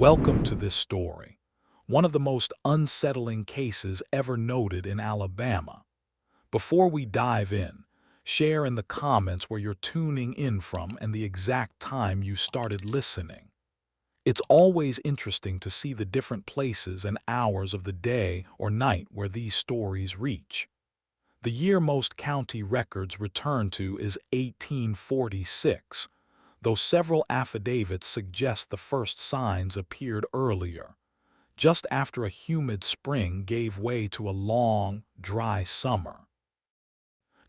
Welcome to this story, one of the most unsettling cases ever noted in Alabama. Before we dive in, share in the comments where you're tuning in from and the exact time you started listening. It's always interesting to see the different places and hours of the day or night where these stories reach. The year most county records return to is 1846, though several affidavits suggest the first signs appeared earlier, just after a humid spring gave way to a long, dry summer.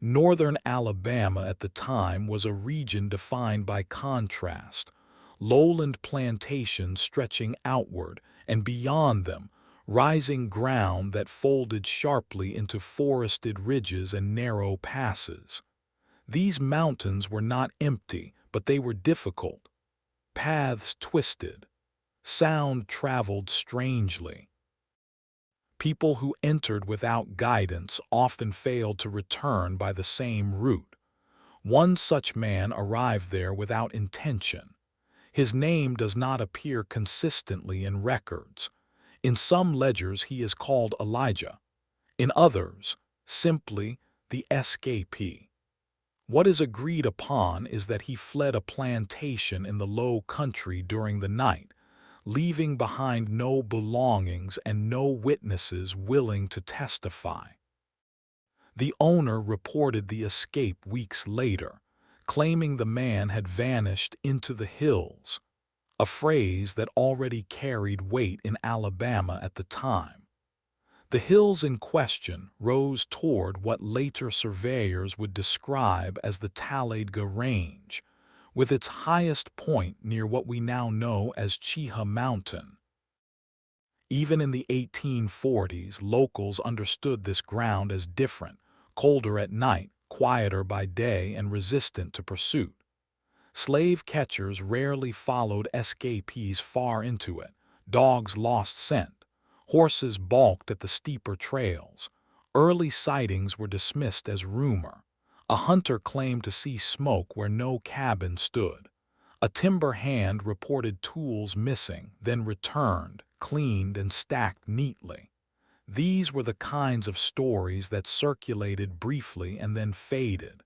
Northern Alabama at the time was a region defined by contrast, lowland plantations stretching outward, and beyond them, rising ground that folded sharply into forested ridges and narrow passes. These mountains were not empty, but they were difficult. Paths twisted. Sound traveled strangely. People who entered without guidance often failed to return by the same route. One such man arrived there without intention. His name does not appear consistently in records. In some ledgers he is called Elijah. In others, simply the Escapee. What is agreed upon is that he fled a plantation in the low country during the night, leaving behind no belongings and no witnesses willing to testify. The owner reported the escape weeks later, claiming the man had vanished into the hills, a phrase that already carried weight in Alabama at the time. The hills in question rose toward what later surveyors would describe as the Talladega Range, with its highest point near what we now know as Cheetah Mountain. Even in the 1840s, locals understood this ground as different, colder at night, quieter by day, and resistant to pursuit. Slave catchers rarely followed escapees far into it. Dogs lost scent. Horses balked at the steeper trails. Early sightings were dismissed as rumor. A hunter claimed to see smoke where no cabin stood. A timber hand reported tools missing, then returned, cleaned and stacked neatly. These were the kinds of stories that circulated briefly and then faded,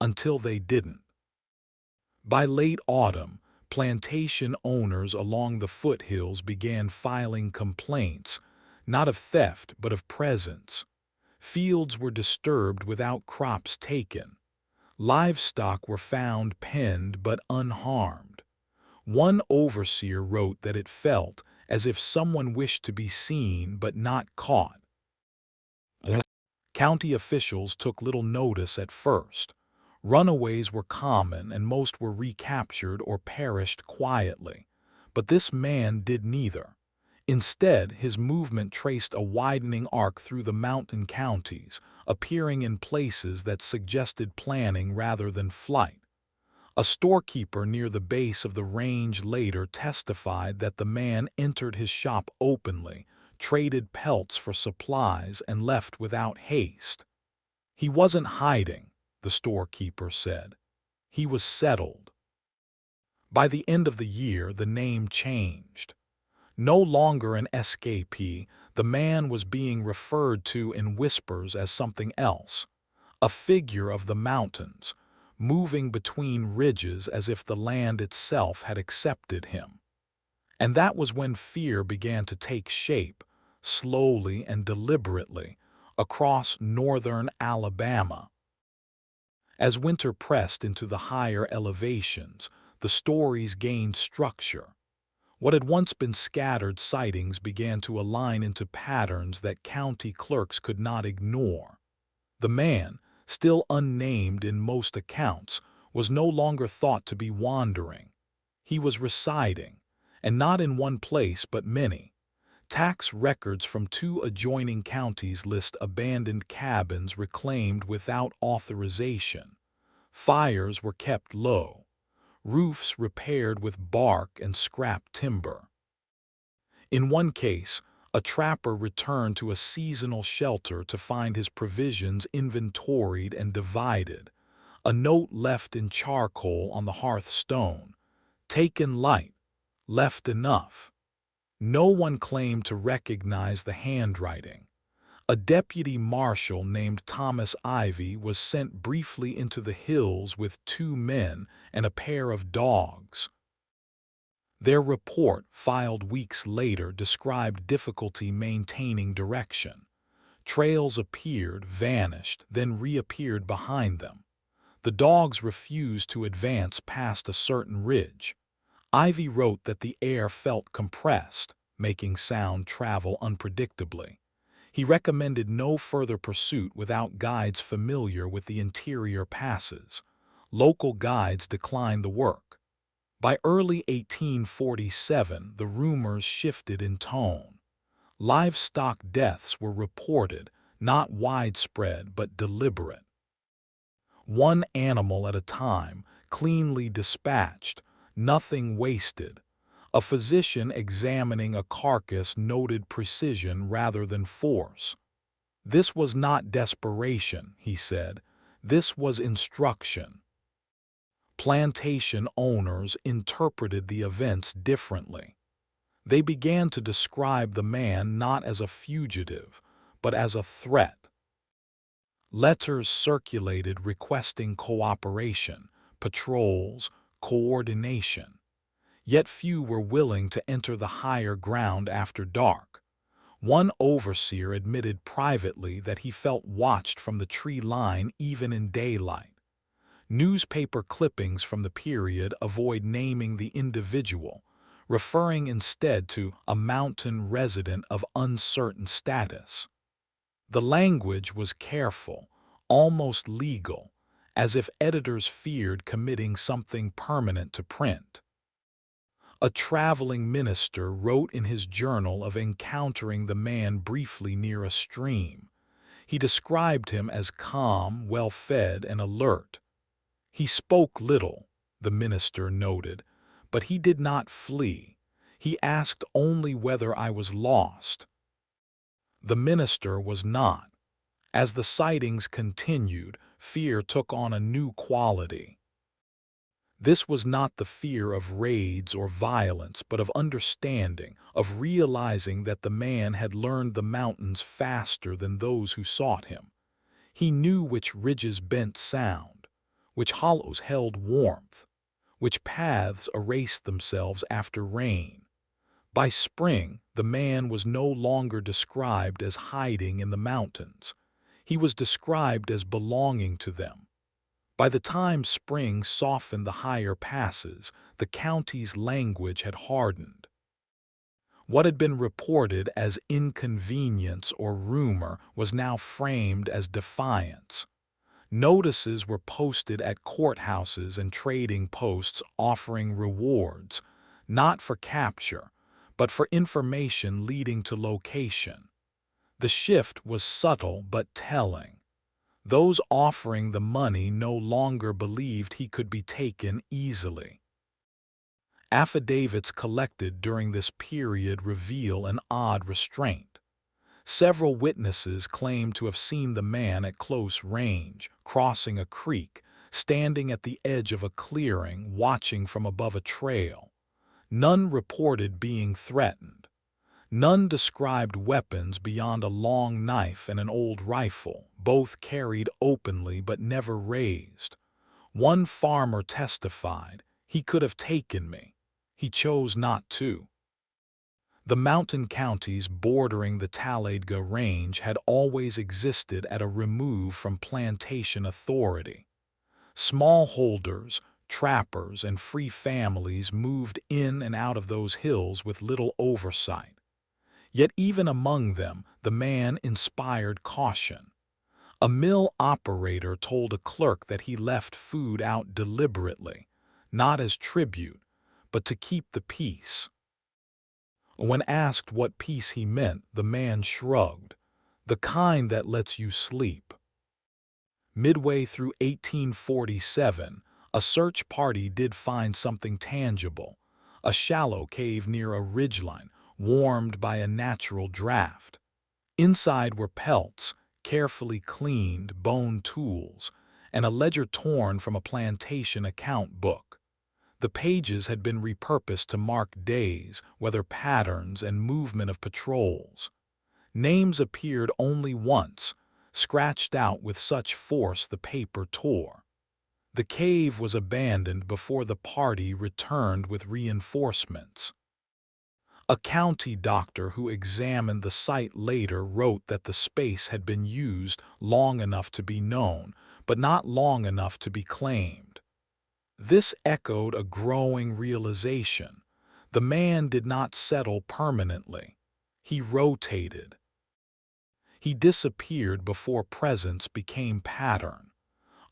until they didn't. By late autumn, plantation owners along the foothills began filing complaints, not of theft but of presence. Fields were disturbed without crops taken. Livestock were found penned but unharmed. One overseer wrote that it felt as if someone wished to be seen but not caught. County officials took little notice at first. Runaways were common and most were recaptured or perished quietly. But this man did neither. Instead, his movement traced a widening arc through the mountain counties, appearing in places that suggested planning rather than flight. A storekeeper near the base of the range later testified that the man entered his shop openly, traded pelts for supplies, and left without haste. He wasn't hiding, the storekeeper said. He was settled. By the end of the year, the name changed. No longer an escapee, the man was being referred to in whispers as something else, a figure of the mountains, moving between ridges as if the land itself had accepted him. And that was when fear began to take shape, slowly and deliberately, across northern Alabama. As winter pressed into the higher elevations, the stories gained structure. What had once been scattered sightings began to align into patterns that county clerks could not ignore. The man, still unnamed in most accounts, was no longer thought to be wandering. He was residing, and not in one place but many. Tax records from 2 adjoining counties list abandoned cabins reclaimed without authorization. Fires were kept low. Roofs repaired with bark and scrap timber. In one case, a trapper returned to a seasonal shelter to find his provisions inventoried and divided. A note left in charcoal on the hearthstone. Taken light, left enough. No one claimed to recognize the handwriting. A deputy marshal named Thomas Ivy was sent briefly into the hills with 2 men and a pair of dogs. Their report, filed weeks later, described difficulty maintaining direction. Trails appeared, vanished, then reappeared behind them. The dogs refused to advance past a certain ridge. Ivy wrote that the air felt compressed, making sound travel unpredictably. He recommended no further pursuit without guides familiar with the interior passes. Local guides declined the work. By early 1847, the rumors shifted in tone. Livestock deaths were reported, not widespread but deliberate. One animal at a time, cleanly dispatched, nothing wasted. A physician examining a carcass noted precision rather than force. This was not desperation, he said. This was instruction. Plantation owners interpreted the events differently. They began to describe the man not as a fugitive, but as a threat. Letters circulated requesting cooperation, patrols, coordination. Yet few were willing to enter the higher ground after dark. One overseer admitted privately that he felt watched from the tree line even in daylight. Newspaper clippings from the period avoid naming the individual, referring instead to a mountain resident of uncertain status. The language was careful, almost legal, as if editors feared committing something permanent to print. A traveling minister wrote in his journal of encountering the man briefly near a stream. He described him as calm, well-fed, and alert. He spoke little, the minister noted, but he did not flee. He asked only whether I was lost. The minister was not. As the sightings continued, fear took on a new quality. This was not the fear of raids or violence, but of understanding, of realizing that the man had learned the mountains faster than those who sought him. He knew which ridges bent sound, which hollows held warmth, which paths erased themselves after rain. By spring, the man was no longer described as hiding in the mountains. He was described as belonging to them. By the time spring softened the higher passes, the county's language had hardened. What had been reported as inconvenience or rumor was now framed as defiance. Notices were posted at courthouses and trading posts offering rewards, not for capture, but for information leading to location. The shift was subtle but telling. Those offering the money no longer believed he could be taken easily. Affidavits collected during this period reveal an odd restraint. Several witnesses claimed to have seen the man at close range, crossing a creek, standing at the edge of a clearing, watching from above a trail. None reported being threatened. None described weapons beyond a long knife and an old rifle, both carried openly but never raised. One farmer testified, "He could have taken me. He chose not to." The mountain counties bordering the Talladega Range had always existed at a remove from plantation authority. Smallholders, trappers, and free families moved in and out of those hills with little oversight. Yet even among them, the man inspired caution. A mill operator told a clerk that he left food out deliberately, not as tribute, but to keep the peace. When asked what peace he meant, the man shrugged, "The kind that lets you sleep." Midway through 1847, a search party did find something tangible, a shallow cave near a ridgeline, warmed by a natural draft. Inside were pelts, carefully cleaned, bone tools, and a ledger torn from a plantation account book. The pages had been repurposed to mark days, weather patterns, and movement of patrols. Names appeared only once, scratched out with such force the paper tore. The cave was abandoned before the party returned with reinforcements. A county doctor who examined the site later wrote that the space had been used long enough to be known, but not long enough to be claimed. This echoed a growing realization. The man did not settle permanently. He rotated. He disappeared before presence became pattern.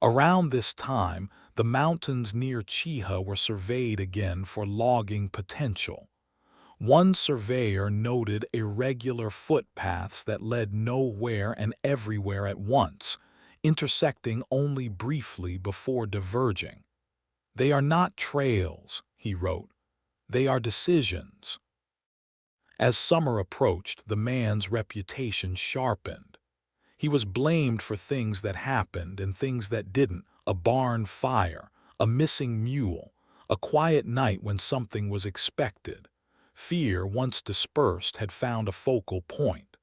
Around this time, the mountains near Chiha were surveyed again for logging potential. One surveyor noted irregular footpaths that led nowhere and everywhere at once, intersecting only briefly before diverging. "They are not trails," he wrote. "They are decisions." As summer approached, the man's reputation sharpened. He was blamed for things that happened and things that didn't: a barn fire, a missing mule, a quiet night when something was expected. Fear, once dispersed, had found a focal point.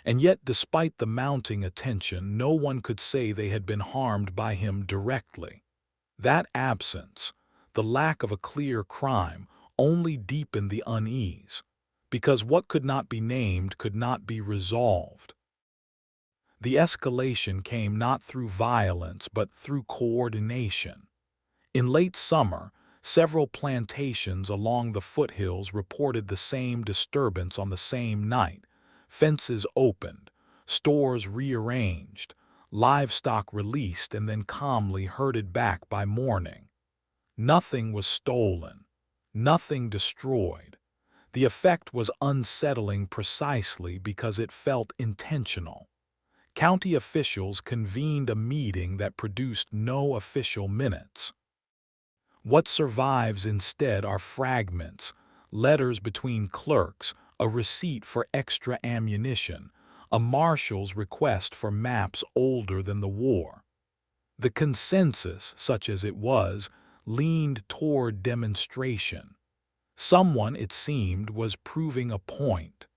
And yet, despite the mounting attention, no one could say they had been harmed by him directly. That absence, the lack of a clear crime, only deepened the unease, because what could not be named could not be resolved. The escalation came not through violence but through coordination. In late summer, several plantations along the foothills reported the same disturbance on the same night: fences opened, stores rearranged, livestock released and then calmly herded back by morning. Nothing was stolen, nothing destroyed. The effect was unsettling precisely because it felt intentional. County officials convened a meeting that produced no official minutes. What survives instead are fragments, letters between clerks, a receipt for extra ammunition, a marshal's request for maps older than the war. The consensus, such as it was, leaned toward demonstration. Someone, it seemed, was proving a point.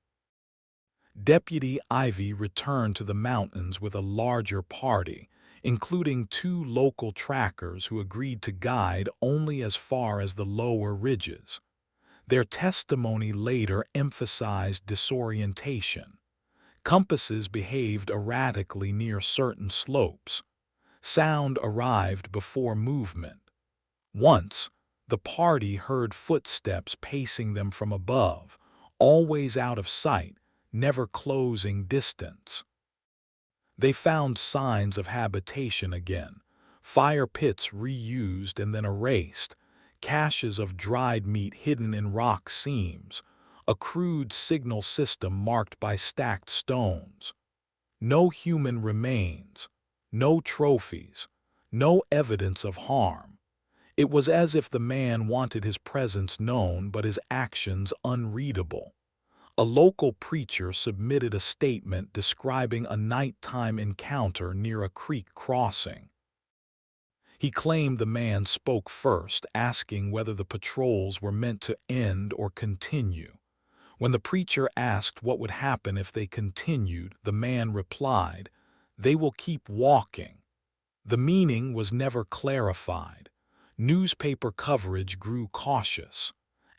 Deputy Ivy returned to the mountains with a larger party, including 2 local trackers who agreed to guide only as far as the lower ridges. Their testimony later emphasized disorientation. Compasses behaved erratically near certain slopes. Sound arrived before movement. Once, the party heard footsteps pacing them from above, always out of sight, never closing distance. They found signs of habitation again: fire pits reused and then erased, caches of dried meat hidden in rock seams, a crude signal system marked by stacked stones. No human remains, no trophies, no evidence of harm. It was as if the man wanted his presence known but his actions unreadable. A local preacher submitted a statement describing a nighttime encounter near a creek crossing. He claimed the man spoke first, asking whether the patrols were meant to end or continue. When the preacher asked what would happen if they continued, the man replied, "They will keep walking." The meaning was never clarified. Newspaper coverage grew cautious.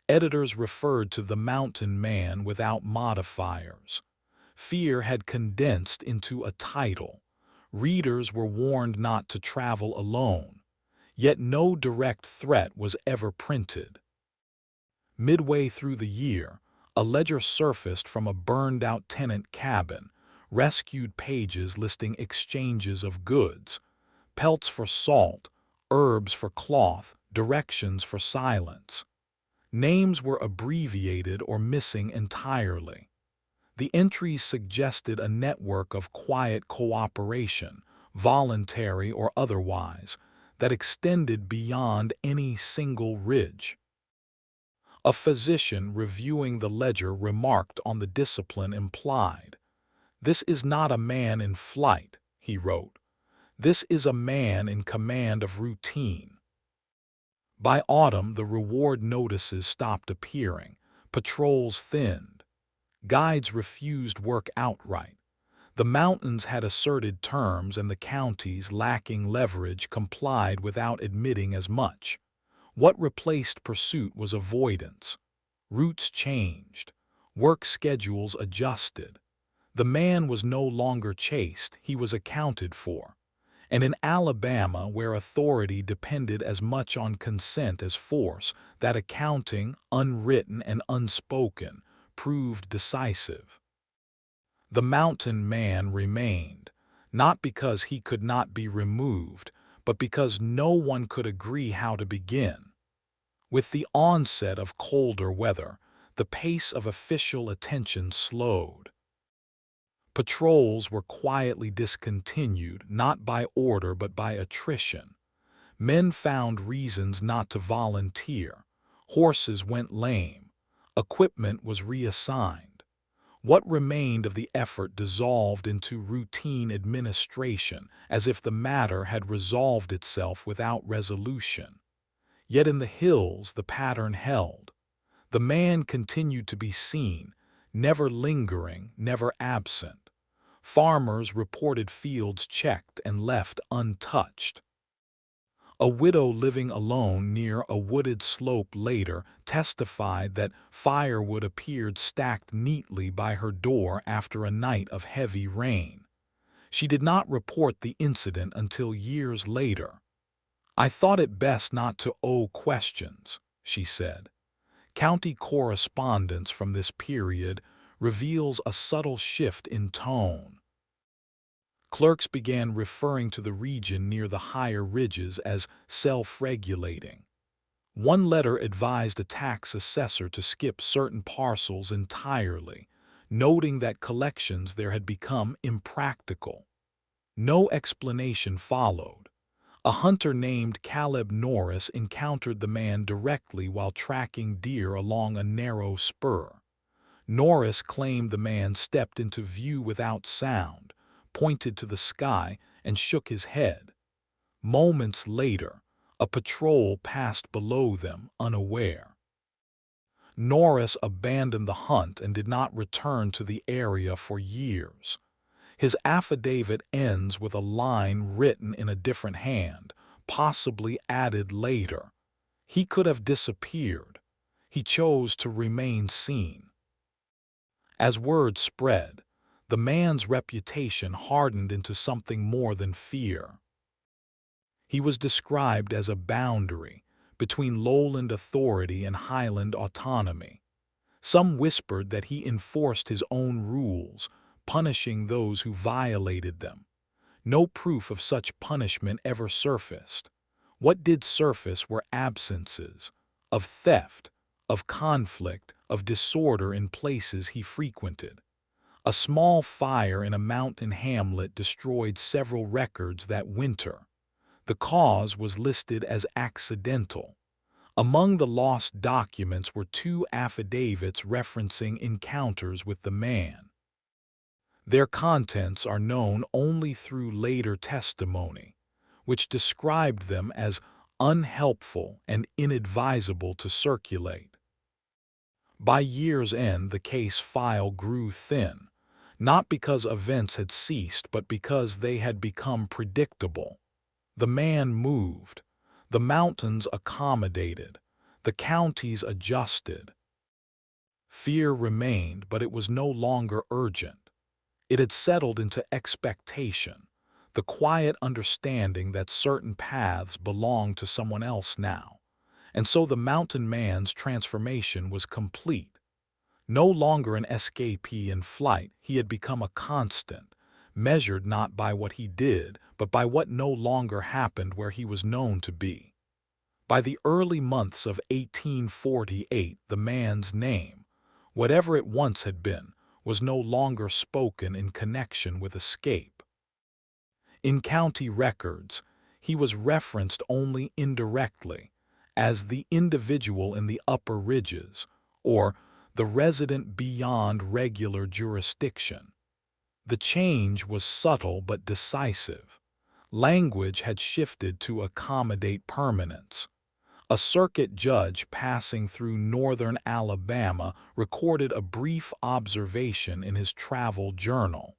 Editors referred to the mountain man without modifiers. Fear had condensed into a title. Readers were warned not to travel alone. Yet no direct threat was ever printed. Midway through the year, a ledger surfaced from a burned-out tenant cabin, rescued pages listing exchanges of goods: pelts for salt, herbs for cloth, directions for silence. Names were abbreviated or missing entirely. The entries suggested a network of quiet cooperation, voluntary or otherwise, that extended beyond any single ridge. A physician reviewing the ledger remarked on the discipline implied. "This is not a man in flight," he wrote. "This is a man in command of routine." By autumn, the reward notices stopped appearing, patrols thinned, guides refused work outright. The mountains had asserted terms and the counties, lacking leverage, complied without admitting as much. What replaced pursuit was avoidance. Routes changed. Work schedules adjusted. The man was no longer chased, he was accounted for. And in Alabama, where authority depended as much on consent as force, that accounting, unwritten and unspoken, proved decisive. The mountain man remained, not because he could not be removed, but because no one could agree how to begin. With the onset of colder weather, the pace of official attention slowed. Patrols were quietly discontinued, not by order but by attrition. Men found reasons not to volunteer. Horses went lame. Equipment was reassigned. What remained of the effort dissolved into routine administration, as if the matter had resolved itself without resolution. Yet in the hills the pattern held. The man continued to be seen, never lingering, never absent. Farmers reported fields checked and left untouched. A widow living alone near a wooded slope later testified that firewood appeared stacked neatly by her door after a night of heavy rain. She did not report the incident until years later. "I thought it best not to owe questions," she said. County correspondence from this period reveals a subtle shift in tone. Clerks began referring to the region near the higher ridges as self-regulating. One letter advised a tax assessor to skip certain parcels entirely, noting that collections there had become impractical. No explanation followed. A hunter named Caleb Norris encountered the man directly while tracking deer along a narrow spur. Norris claimed the man stepped into view without sound, pointed to the sky, and shook his head. Moments later, a patrol passed below them, unaware. Norris abandoned the hunt and did not return to the area for years. His affidavit ends with a line written in a different hand, possibly added later. He could have disappeared. He chose to remain seen. As word spread, the man's reputation hardened into something more than fear. He was described as a boundary between lowland authority and highland autonomy. Some whispered that he enforced his own rules, punishing those who violated them. No proof of such punishment ever surfaced. What did surface were absences of theft, of conflict, of disorder in places he frequented. A small fire in a mountain hamlet destroyed several records that winter. The cause was listed as accidental. Among the lost documents were 2 affidavits referencing encounters with the man. Their contents are known only through later testimony, which described them as unhelpful and inadvisable to circulate. By year's end, the case file grew thin, not because events had ceased, but because they had become predictable. The man moved. The mountains accommodated. The counties adjusted. Fear remained, but it was no longer urgent. It had settled into expectation, the quiet understanding that certain paths belonged to someone else now. And so the mountain man's transformation was complete. No longer an escapee in flight, he had become a constant, measured not by what he did, but by what no longer happened where he was known to be. By the early months of 1848, the man's name, whatever it once had been, was no longer spoken in connection with escape. In county records, he was referenced only indirectly, as the individual in the upper ridges, or the resident beyond regular jurisdiction. The change was subtle but decisive. Language had shifted to accommodate permanence. A circuit judge passing through northern Alabama recorded a brief observation in his travel journal.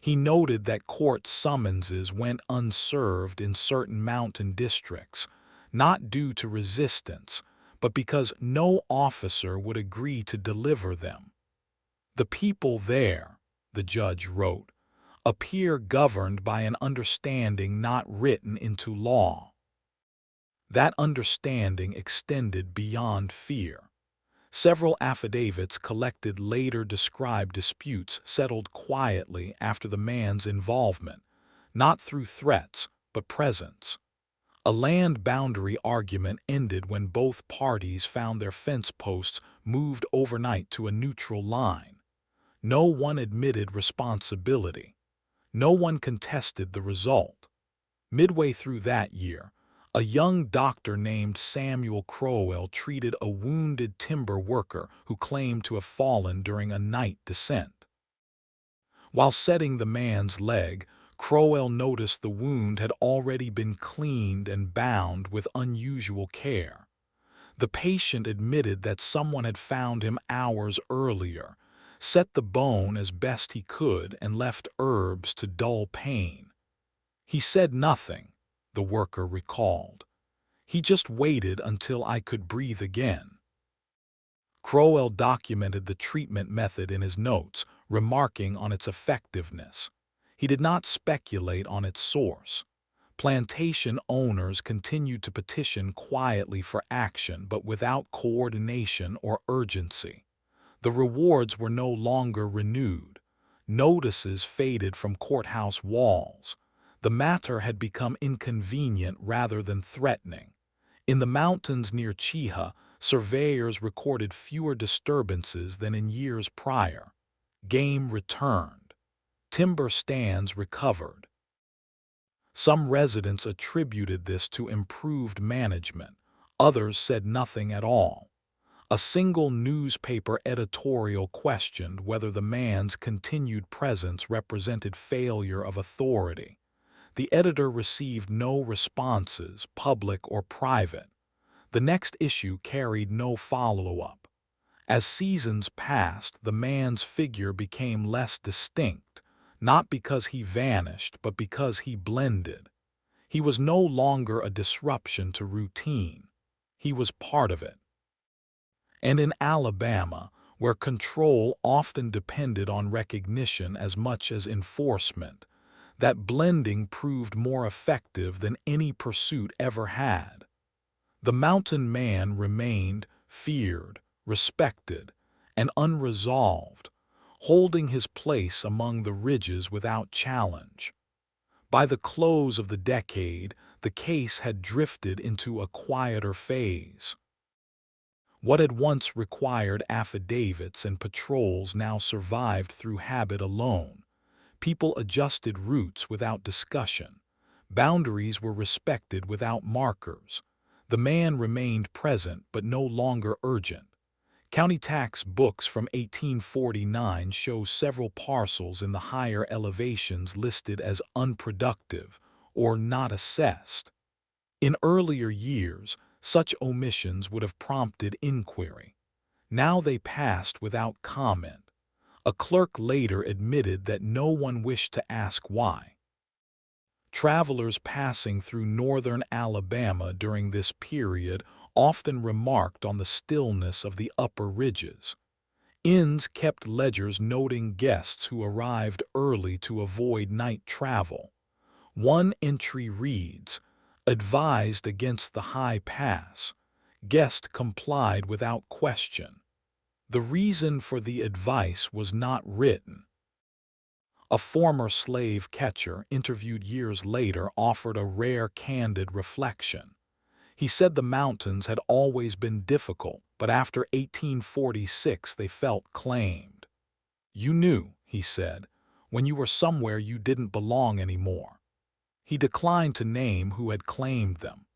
He noted that court summonses went unserved in certain mountain districts, not due to resistance, but because no officer would agree to deliver them. The people there, the judge wrote, appear governed by an understanding not written into law. That understanding extended beyond fear. Several affidavits collected later described disputes settled quietly after the man's involvement, not through threats, but presence. A land boundary argument ended when both parties found their fence posts moved overnight to a neutral line. No one admitted responsibility. No one contested the result. Midway through that year, a young doctor named Samuel Crowell treated a wounded timber worker who claimed to have fallen during a night descent. While setting the man's leg, Crowell noticed the wound had already been cleaned and bound with unusual care. The patient admitted that someone had found him hours earlier, set the bone as best he could, and left herbs to dull pain. He said nothing, the worker recalled. He just waited until I could breathe again. Crowell documented the treatment method in his notes, remarking on its effectiveness. He did not speculate on its source. Plantation owners continued to petition quietly for action, but without coordination or urgency. The rewards were no longer renewed. Notices faded from courthouse walls. The matter had become inconvenient rather than threatening. In the mountains near Cheeha, surveyors recorded fewer disturbances than in years prior. Game returned. Timber stands recovered. Some residents attributed this to improved management. Others said nothing at all. A single newspaper editorial questioned whether the man's continued presence represented failure of authority. The editor received no responses, public or private. The next issue carried no follow-up. As seasons passed, the man's figure became less distinct, not because he vanished, but because he blended. He was no longer a disruption to routine. He was part of it. And in Alabama, where control often depended on recognition as much as enforcement, that blending proved more effective than any pursuit ever had. The mountain man remained feared, respected, and unresolved, holding his place among the ridges without challenge. By the close of the decade, the case had drifted into a quieter phase. What had once required affidavits and patrols now survived through habit alone. People adjusted routes without discussion. Boundaries were respected without markers. The man remained present but no longer urgent. County tax books from 1849 show several parcels in the higher elevations listed as unproductive or not assessed. In earlier years, such omissions would have prompted inquiry. Now they passed without comment. A clerk later admitted that no one wished to ask why. Travelers passing through northern Alabama during this period often remarked on the stillness of the upper ridges. Inns kept ledgers noting guests who arrived early to avoid night travel. One entry reads, "Advised against the high pass. Guest complied without question." The reason for the advice was not written. A former slave catcher, interviewed years later, offered a rare candid reflection. He said the mountains had always been difficult, but after 1846 they felt claimed. "You knew," he said, "when you were somewhere you didn't belong anymore." He declined to name who had claimed them.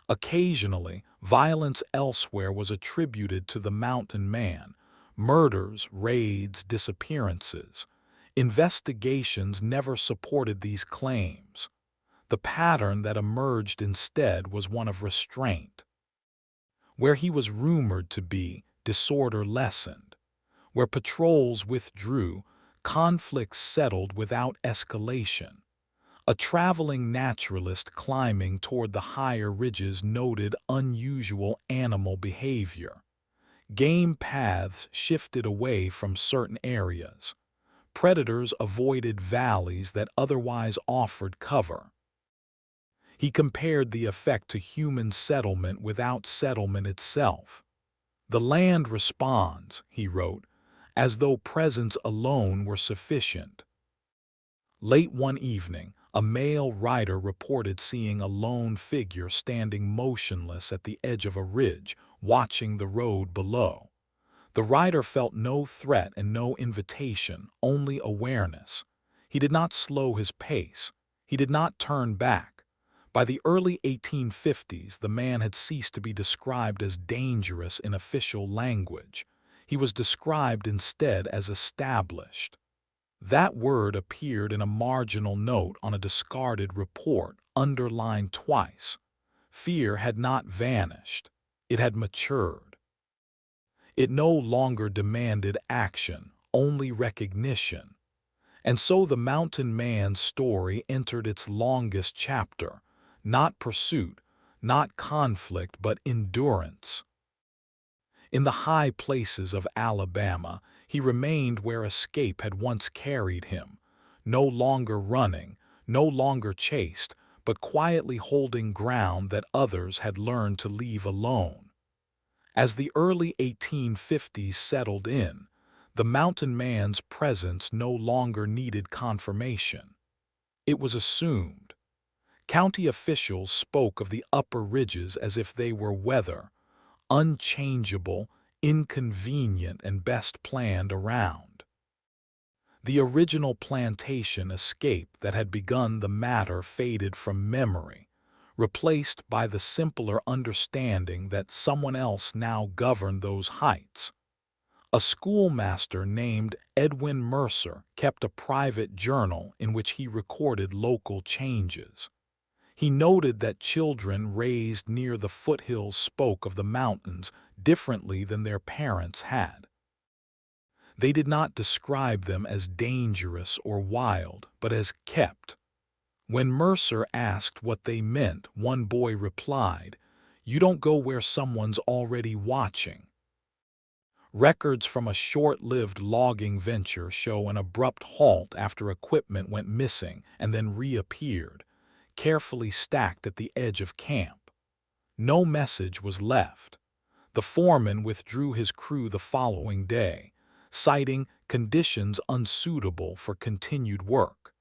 Occasionally, violence elsewhere was attributed to the mountain man. Murders, raids, disappearances. Investigations never supported these claims. The The pattern that emerged instead was one of restraint. Where he was rumored to be, disorder lessened. Where patrols withdrew, conflicts settled without escalation. A traveling naturalist climbing toward the higher ridges noted unusual animal behavior. Game paths shifted away from certain areas. Predators avoided valleys that otherwise offered cover. He compared the effect to human settlement without settlement itself. The land responds, he wrote, as though presence alone were sufficient. Late one evening, a male rider reported seeing a lone figure standing motionless at the edge of a ridge, watching the road below. The rider felt no threat and no invitation, only awareness. He did not slow his pace. He did not turn back. By the early 1850s, the man had ceased to be described as dangerous in official language. He was described instead as established. That word appeared in a marginal note on a discarded report, underlined twice. Fear had not vanished. It had matured. It no longer demanded action, only recognition. And so the mountain man's story entered its longest chapter, not pursuit, not conflict, but endurance. In the high places of Alabama, he remained where escape had once carried him, no longer running, no longer chased, but quietly holding ground that others had learned to leave alone. As the early 1850s settled in, the mountain man's presence no longer needed confirmation. It was assumed. County officials spoke of the upper ridges as if they were weather, unchangeable, inconvenient, and best planned around. The original plantation escape that had begun the matter faded from memory, replaced by the simpler understanding that someone else now governed those heights. A schoolmaster named Edwin Mercer kept a private journal in which he recorded local changes. He noted that children raised near the foothills spoke of the mountains differently than their parents had. They did not describe them as dangerous or wild, but as kept. When Mercer asked what they meant, one boy replied, "You don't go where someone's already watching." Records from a short-lived logging venture show an abrupt halt after equipment went missing and then reappeared, carefully stacked at the edge of camp. No message was left. The foreman withdrew his crew the following day, citing conditions unsuitable for continued work.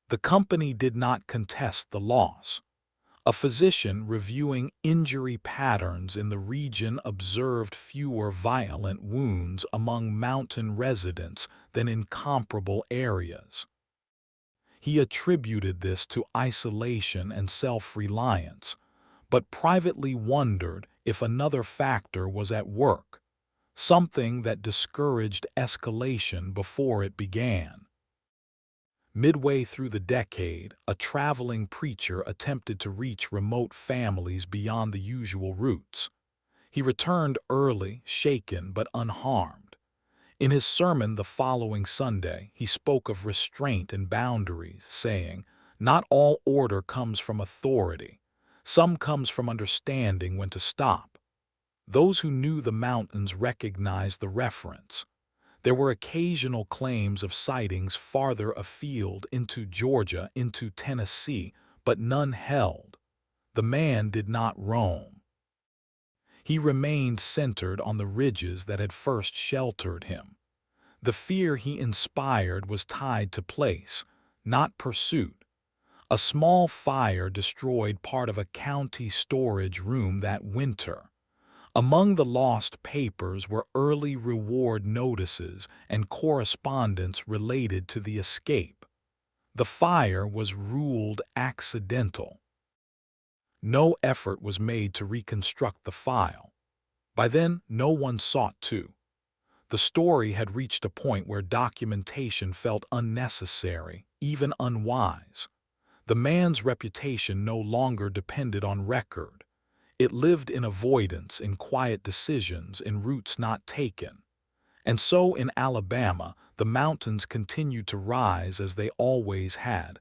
The company did not contest the loss. A physician reviewing injury patterns in the region observed fewer violent wounds among mountain residents than in comparable areas. He attributed this to isolation and self-reliance, but privately wondered if another factor was at work, something that discouraged escalation before it began. Midway through the decade, a traveling preacher attempted to reach remote families beyond the usual routes. He returned early, shaken but unharmed. In his sermon the following Sunday, he spoke of restraint and boundaries, saying, "Not all order comes from authority. Some comes from understanding when to stop." Those who knew the mountains recognized the reference. There were occasional claims of sightings farther afield into Georgia, into Tennessee, but none held. The man did not roam. He remained centered on the ridges that had first sheltered him. The fear he inspired was tied to place, not pursuit. A small fire destroyed part of a county storage room that winter. Among the lost papers were early reward notices and correspondence related to the escape. The fire was ruled accidental. No effort was made to reconstruct the file. By then, no one sought to. The story had reached a point where documentation felt unnecessary, even unwise. The man's reputation no longer depended on record. It lived in avoidance, in quiet decisions, in routes not taken. And so in Alabama, the mountains continued to rise as they always had,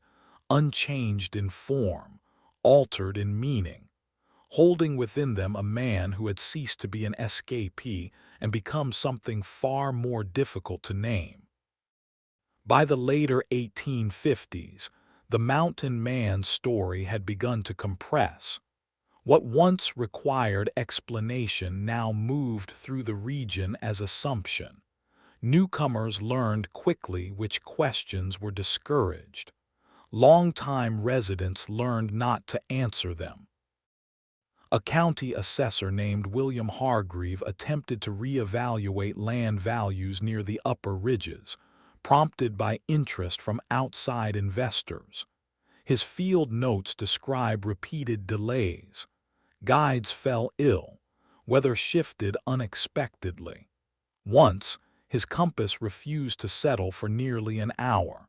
unchanged in form, altered in meaning, holding within them a man who had ceased to be an escapee and become something far more difficult to name. By the later 1850s, the mountain man's story had begun to compress. What once required explanation now moved through the region as assumption. Newcomers learned quickly which questions were discouraged. Long-time residents learned not to answer them. A county assessor named William Hargreave attempted to reevaluate land values near the upper ridges, prompted by interest from outside investors. His field notes describe repeated delays. Guides fell ill. Weather shifted unexpectedly. Once, his compass refused to settle for nearly an hour.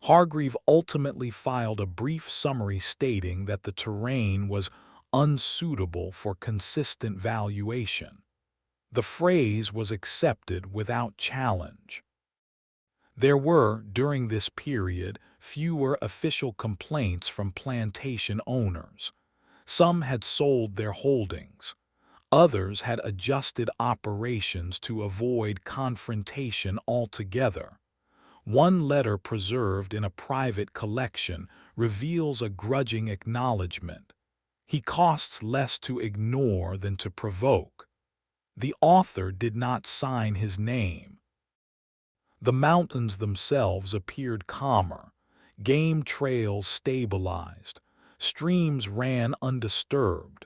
Hargreave ultimately filed a brief summary stating that the terrain was unsuitable for consistent valuation. The phrase was accepted without challenge. There were, during this period, fewer official complaints from plantation owners. Some had sold their holdings. Others had adjusted operations to avoid confrontation altogether. One letter preserved in a private collection reveals a grudging acknowledgement. He costs less to ignore than to provoke. The author did not sign his name. The mountains themselves appeared calmer. Game trails stabilized. Streams ran undisturbed.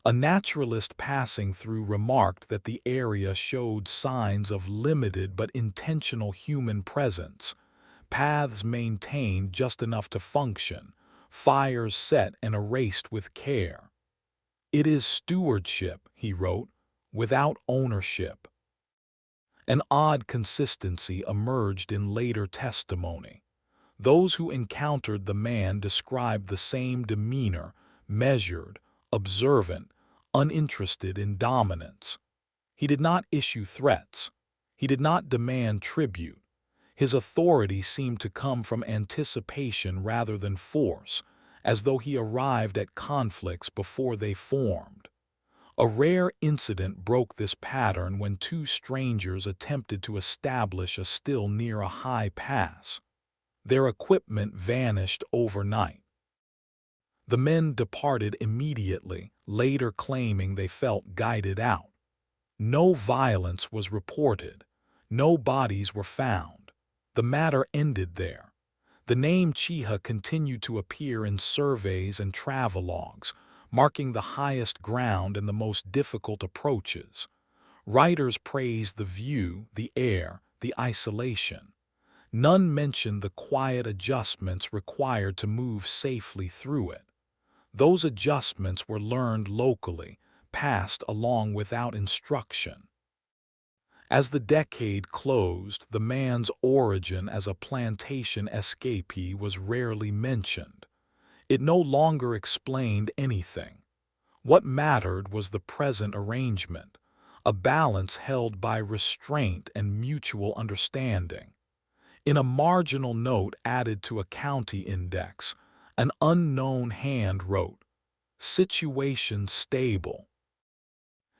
A naturalist passing through remarked that the area showed signs of limited but intentional human presence. Paths maintained just enough to function, fires set and erased with care. It is stewardship, he wrote, without ownership. An odd consistency emerged in later testimony. Those who encountered the man described the same demeanor, measured, observant, uninterested in dominance. He did not issue threats. He did not demand tribute. His authority seemed to come from anticipation rather than force, as though he arrived at conflicts before they formed. A rare incident broke this pattern when two strangers attempted to establish a still near a high pass. Their equipment vanished overnight. The men departed immediately, later claiming they felt guided out. No violence was reported. No bodies were found. The matter ended there. The name Cheetah continued to appear in surveys and travelogues, marking the highest ground and the most difficult approaches. Writers praised the view, the air, the isolation. None mentioned the quiet adjustments required to move safely through it. Those adjustments were learned locally, passed along without instruction. As the decade closed, the man's origin as a plantation escapee was rarely mentioned. It no longer explained anything. What mattered was the present arrangement, a balance held by restraint and mutual understanding. In a marginal note added to a county index, an unknown hand wrote, "Situation stable."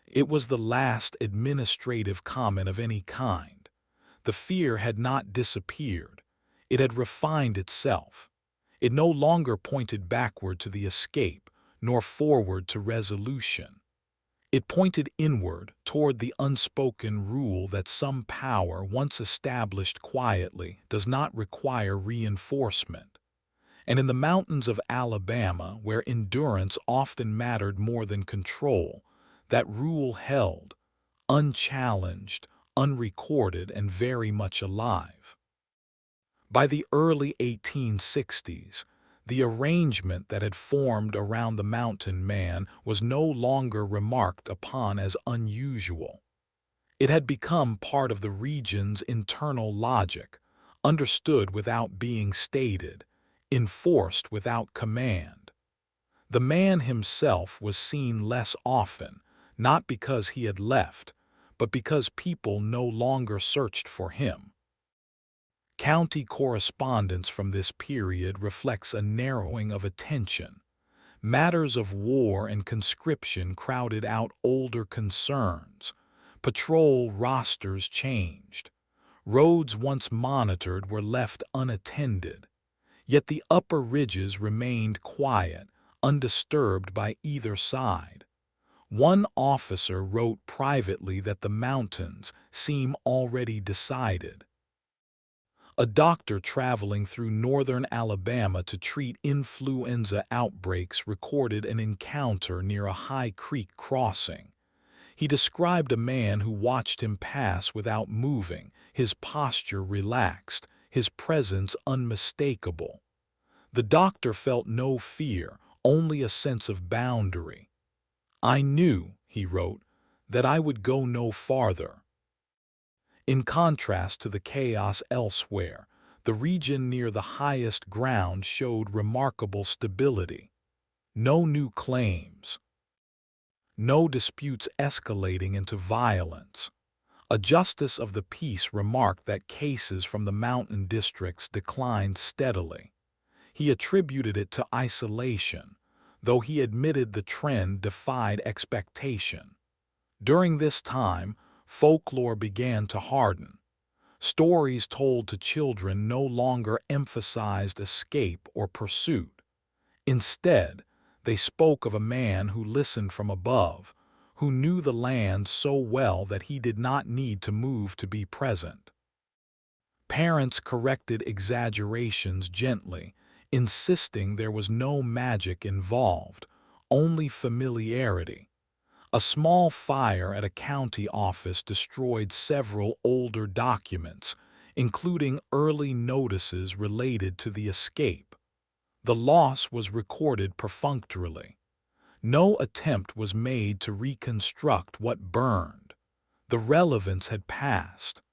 It was the last administrative comment of any kind. The fear had not disappeared. It had refined itself. It no longer pointed backward to the escape, nor forward to resolution. It pointed inward toward the unspoken rule that some power once established quietly does not require reinforcement. And in the mountains of Alabama, where endurance often mattered more than control, that rule held, unchallenged, unrecorded, and very much alive. By the early 1860s, the arrangement that had formed around the mountain man was no longer remarked upon as unusual. It had become part of the region's internal logic, understood without being stated, enforced without command. The man himself was seen less often, not because he had left, but because people no longer searched for him. County correspondence from this period reflects a narrowing of attention. Matters of war and conscription crowded out older concerns. Patrol rosters changed. Roads once monitored were left unattended. Yet the upper ridges remained quiet, undisturbed by either side. One officer wrote privately that the mountains seem already decided. A doctor traveling through northern Alabama to treat influenza outbreaks recorded an encounter near a High Creek crossing. He described a man who watched him pass without moving, his posture relaxed, his presence unmistakable. The doctor felt no fear, only a sense of boundary. "I knew," he wrote, "that I would go no farther." In contrast to the chaos elsewhere, the region near the highest ground showed remarkable stability. No new claims. No disputes escalating into violence. A justice of the peace remarked that cases from the mountain districts declined steadily. He attributed it to isolation, though he admitted the trend defied expectation. During this time, folklore began to harden. Stories told to children no longer emphasized escape or pursuit. Instead, they spoke of a man who listened from above, who knew the land so well that he did not need to move to be present. Parents corrected exaggerations gently, insisting there was no magic involved, only familiarity. A small fire at a county office destroyed several older documents, including early notices related to the escape. The loss was recorded perfunctorily. No attempt was made to reconstruct what burned. The relevance had passed.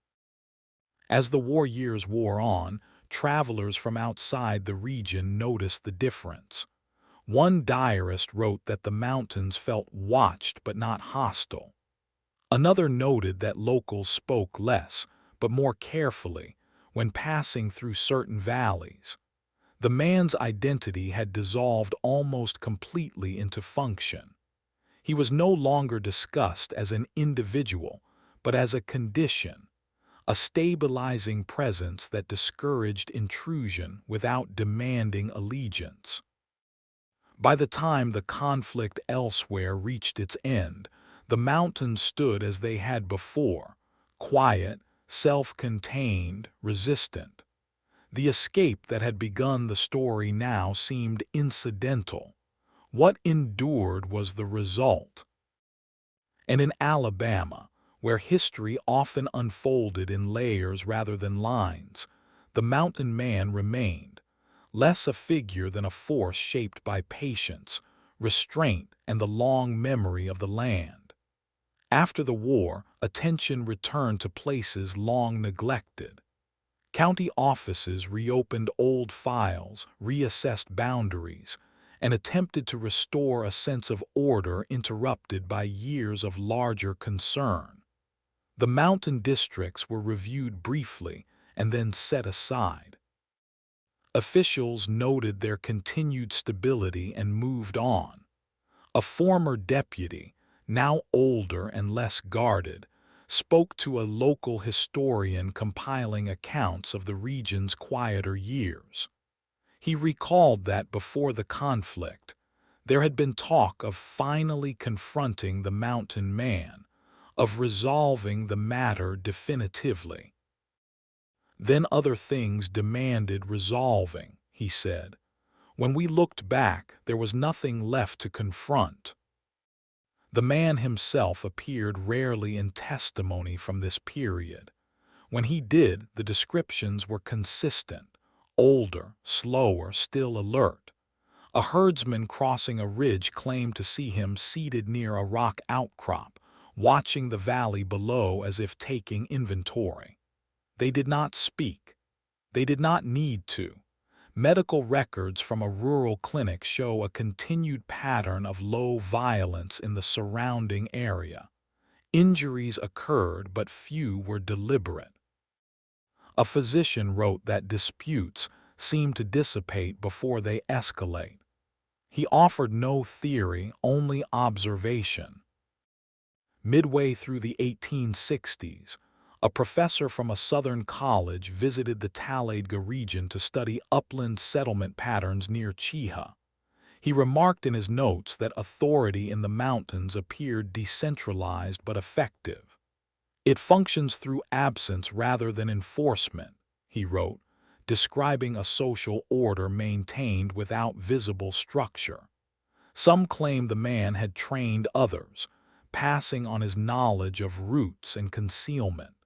As the war years wore on, travelers from outside the region noticed the difference. One diarist wrote that the mountains felt watched but not hostile. Another noted that locals spoke less, but more carefully, when passing through certain valleys. The man's identity had dissolved almost completely into function. He was no longer discussed as an individual, but as a condition, a stabilizing presence that discouraged intrusion without demanding allegiance. By the time the conflict elsewhere reached its end, the mountains stood as they had before, quiet, self-contained, resistant. The escape that had begun the story now seemed incidental. What endured was the result. And in Alabama, where history often unfolded in layers rather than lines, the mountain man remained, less a figure than a force shaped by patience, restraint, and the long memory of the land. After the war, attention returned to places long neglected. County offices reopened old files, reassessed boundaries, and attempted to restore a sense of order interrupted by years of larger concern. The mountain districts were reviewed briefly and then set aside. Officials noted their continued stability and moved on. A former deputy, now older and less guarded, spoke to a local historian compiling accounts of the region's quieter years. He recalled that before the conflict, there had been talk of finally confronting the mountain man, of resolving the matter definitively. Then other things demanded resolving, he said. When we looked back, there was nothing left to confront. The man himself appeared rarely in testimony from this period. When he did, the descriptions were consistent, older, slower, still alert. A herdsman crossing a ridge claimed to see him seated near a rock outcrop, watching the valley below as if taking inventory. They did not speak. They did not need to. Medical records from a rural clinic show a continued pattern of low violence in the surrounding area. Injuries occurred, but few were deliberate. A physician wrote that disputes seem to dissipate before they escalate. He offered no theory, only observation. Midway through the 1860s, a professor from a southern college visited the Talladega region to study upland settlement patterns near Cheeha. He remarked in his notes that authority in the mountains appeared decentralized but effective. "It functions through absence rather than enforcement," he wrote, describing a social order maintained without visible structure. Some claim the man had trained others, passing on his knowledge of roots and concealment.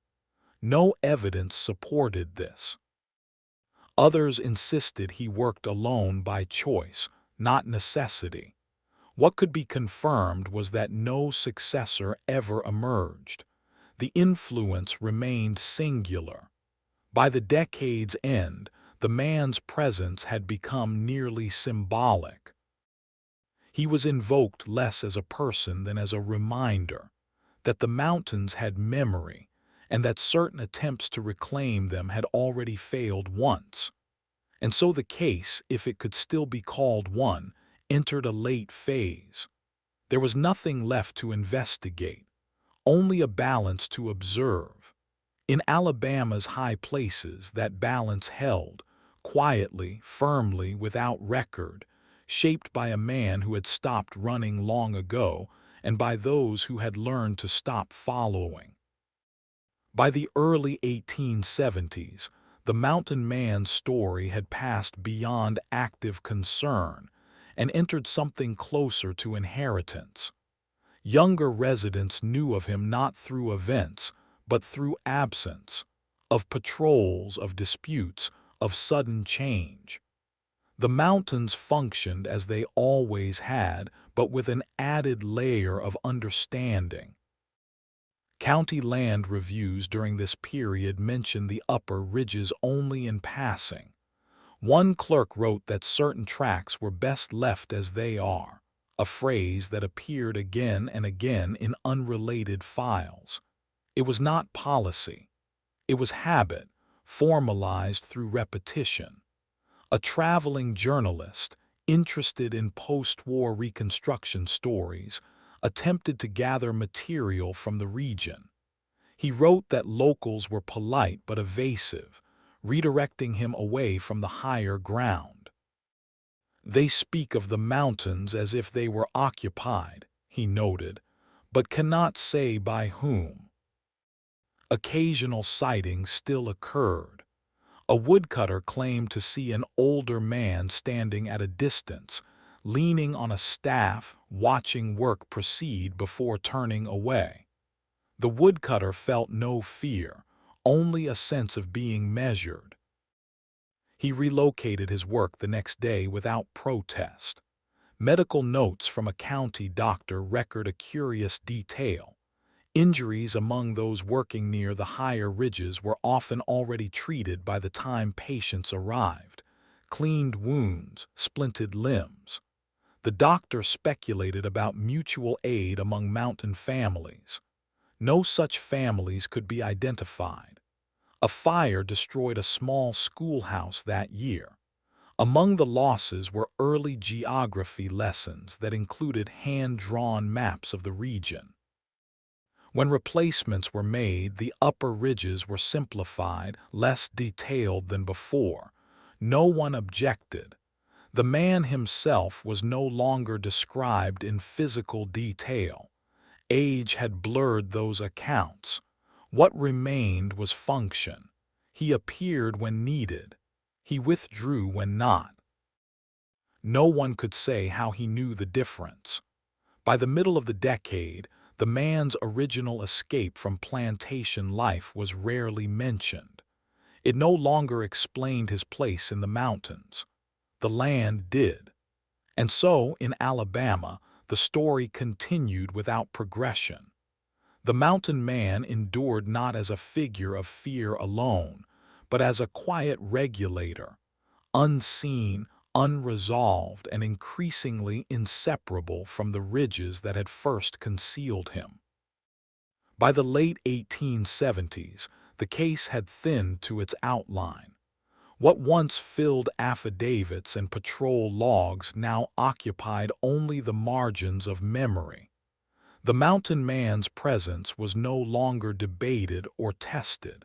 No evidence supported this. Others insisted he worked alone by choice, not necessity. What could be confirmed was that no successor ever emerged. The influence remained singular. By the decade's end, the man's presence had become nearly symbolic. He was invoked less as a person than as a reminder that the mountains had memory and that certain attempts to reclaim them had already failed once. And so the case, if it could still be called one, entered a late phase. There was nothing left to investigate, only a balance to observe. In Alabama's high places, that balance held, quietly, firmly, without record, shaped by a man who had stopped running long ago and by those who had learned to stop following. By the early 1870s, the mountain man's story had passed beyond active concern and entered something closer to inheritance. Younger residents knew of him not through events, but through absence, of patrols, of disputes, of sudden change. The mountains functioned as they always had, but with an added layer of understanding. County land reviews during this period mention the upper ridges only in passing. One clerk wrote that certain tracts were best left as they are, a phrase that appeared again and again in unrelated files. It was not policy. It was habit, formalized through repetition. A traveling journalist, interested in post-war Reconstruction stories, attempted to gather material from the region. He wrote that locals were polite but evasive, redirecting him away from the higher ground. "They speak of the mountains as if they were occupied," he noted, "but cannot say by whom." Occasional sightings still occurred. A woodcutter claimed to see an older man standing at a distance, leaning on a staff, watching work proceed before turning away. The woodcutter felt no fear, only a sense of being measured. He relocated his work the next day without protest. Medical notes from a county doctor record a curious detail. Injuries among those working near the higher ridges were often already treated by the time patients arrived. Cleaned wounds, splinted limbs. The doctor speculated about mutual aid among mountain families. No such families could be identified. A fire destroyed a small schoolhouse that year. Among the losses were early geography lessons that included hand-drawn maps of the region. When replacements were made, the upper ridges were simplified, less detailed than before. No one objected. The man himself was no longer described in physical detail. Age had blurred those accounts. What remained was function. He appeared when needed. He withdrew when not. No one could say how he knew the difference. By the middle of the decade, the man's original escape from plantation life was rarely mentioned. It no longer explained his place in the mountains. The land did. And so, in Alabama, the story continued without progression. The mountain man endured not as a figure of fear alone, but as a quiet regulator, unseen, unresolved, and increasingly inseparable from the ridges that had first concealed him. By the late 1870s, the case had thinned to its outline. What once filled affidavits and patrol logs now occupied only the margins of memory. The mountain man's presence was no longer debated or tested.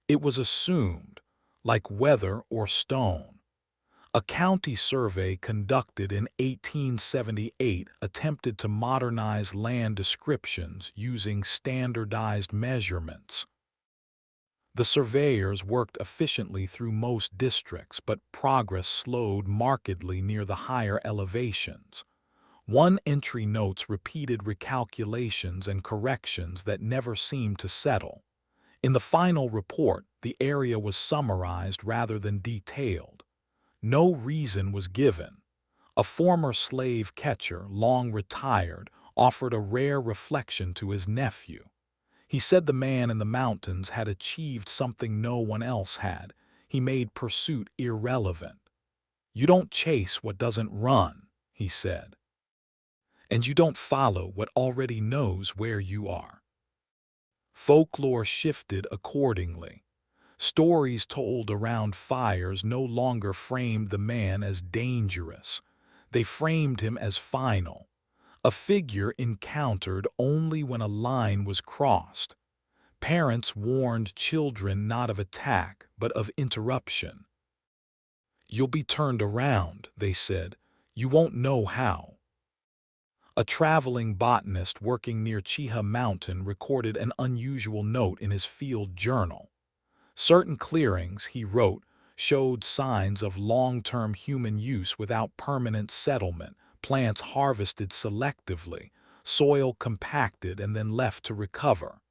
It was assumed, like weather or stone. A county survey conducted in 1878 attempted to modernize land descriptions using standardized measurements. The surveyors worked efficiently through most districts, but progress slowed markedly near the higher elevations. One entry notes repeated recalculations and corrections that never seemed to settle. In the final report, the area was summarized rather than detailed. No reason was given. A former slave catcher, long retired, offered a rare reflection to his nephew. He said the man in the mountains had achieved something no one else had. He made pursuit irrelevant. "You don't chase what doesn't run," he said. "And you don't follow what already knows where you are." Folklore shifted accordingly. Stories told around fires no longer framed the man as dangerous. They framed him as final, a figure encountered only when a line was crossed. Parents warned children not of attack, but of interruption. "You'll be turned around," they said. "You won't know how." A traveling botanist working near Chiha Mountain recorded an unusual note in his field journal. Certain clearings, he wrote, showed signs of long-term human use without permanent settlement, plants harvested selectively, soil compacted and then left to recover.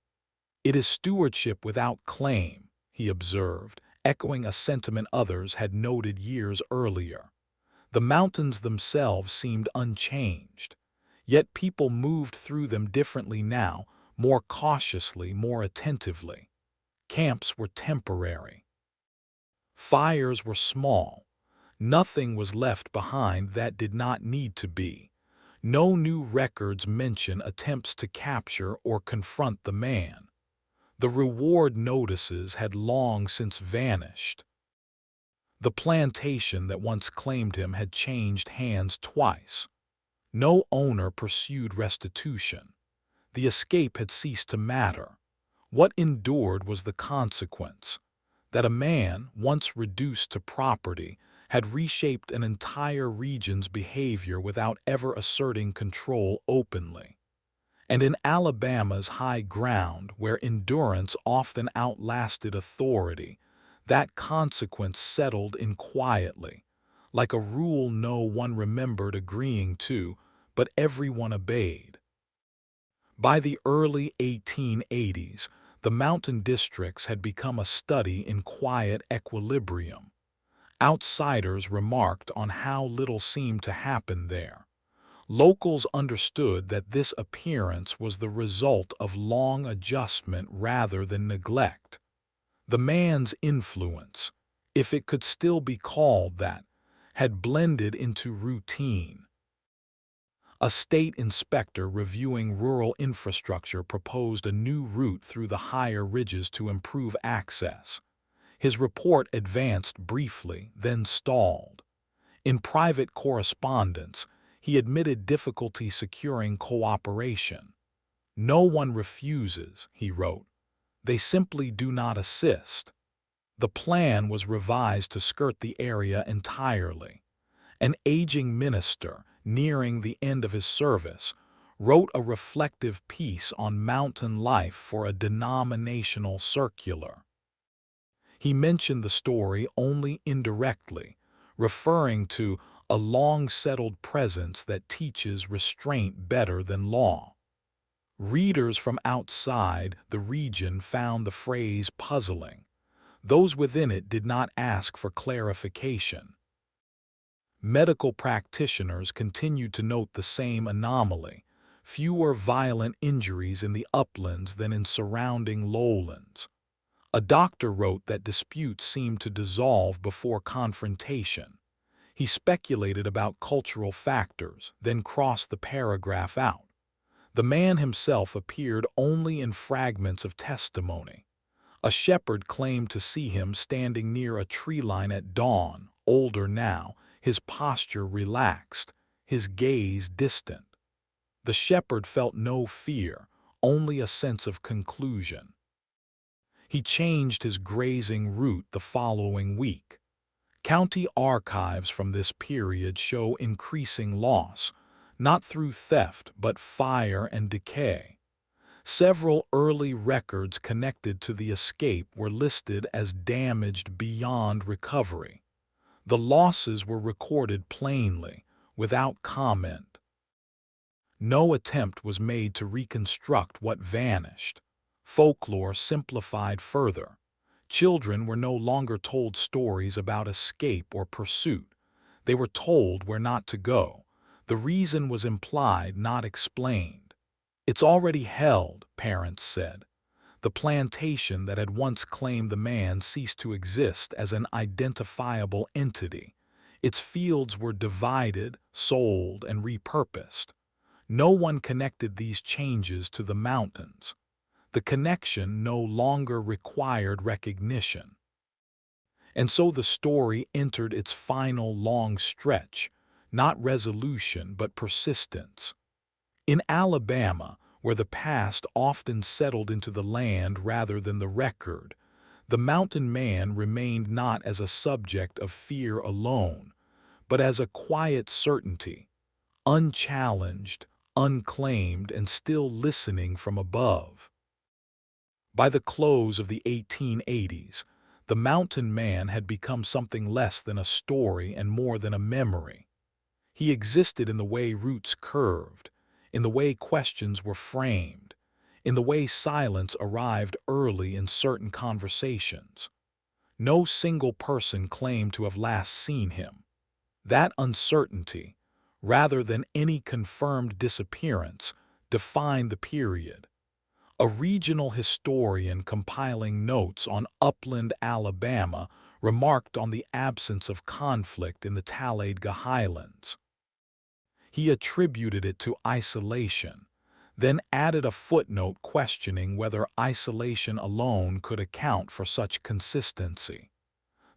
"It is stewardship without claim," he observed, echoing a sentiment others had noted years earlier. The mountains themselves seemed unchanged. Yet people moved through them differently now, more cautiously, more attentively. Camps were temporary. Fires were small. Nothing was left behind that did not need to be. No new records mention attempts to capture or confront the man. The reward notices had long since vanished. The plantation that once claimed him had changed hands twice. No owner pursued restitution. The escape had ceased to matter. What endured was the consequence, that a man, once reduced to property, had reshaped an entire region's behavior without ever asserting control openly. And in Alabama's high ground, where endurance often outlasted authority, that consequence settled in quietly, like a rule no one remembered agreeing to, but everyone obeyed. By the early 1880s, the mountain districts had become a study in quiet equilibrium. Outsiders remarked on how little seemed to happen there. Locals understood that this appearance was the result of long adjustment rather than neglect. The man's influence, if it could still be called that, had blended into routine. A state inspector reviewing rural infrastructure proposed a new route through the higher ridges to improve access. His report advanced briefly, then stalled. In private correspondence, he admitted difficulty securing cooperation. "No one refuses," he wrote. "They simply do not assist." The plan was revised to skirt the area entirely. An aging minister, nearing the end of his service, wrote a reflective piece on mountain life for a denominational circular. He mentioned the story only indirectly, referring to a long-settled presence that teaches restraint better than law. Readers from outside the region found the phrase puzzling. Those within it did not ask for clarification. Medical practitioners continued to note the same anomaly: fewer violent injuries in the uplands than in surrounding lowlands. A doctor wrote that disputes seemed to dissolve before confrontation. He speculated about cultural factors, then crossed the paragraph out. The man himself appeared only in fragments of testimony. A shepherd claimed to see him standing near a tree line at dawn, older now, his posture relaxed, his gaze distant. The shepherd felt no fear, only a sense of conclusion. He changed his grazing route the following week. County archives from this period show increasing loss, not through theft but fire and decay. Several early records connected to the escape were listed as damaged beyond recovery. The losses were recorded plainly, without comment. No attempt was made to reconstruct what vanished. Folklore simplified further. Children were no longer told stories about escape or pursuit. They were told where not to go. The reason was implied, not explained. "It's already held," parents said. The plantation that had once claimed the man ceased to exist as an identifiable entity. Its fields were divided, sold, and repurposed. No one connected these changes to the mountains. The connection no longer required recognition. And so the story entered its final long stretch, not resolution but persistence. In Alabama, where the past often settled into the land rather than the record, the mountain man remained not as a subject of fear alone, but as a quiet certainty, unchallenged, unclaimed, and still listening from above. By the close of the 1880s, the mountain man had become something less than a story and more than a memory. He existed in the way routes curved, in the way questions were framed, in the way silence arrived early in certain conversations. No single person claimed to have last seen him. That uncertainty, rather than any confirmed disappearance, defined the period. A regional historian compiling notes on upland Alabama remarked on the absence of conflict in the Talladega Highlands. He attributed it to isolation, then added a footnote questioning whether isolation alone could account for such consistency.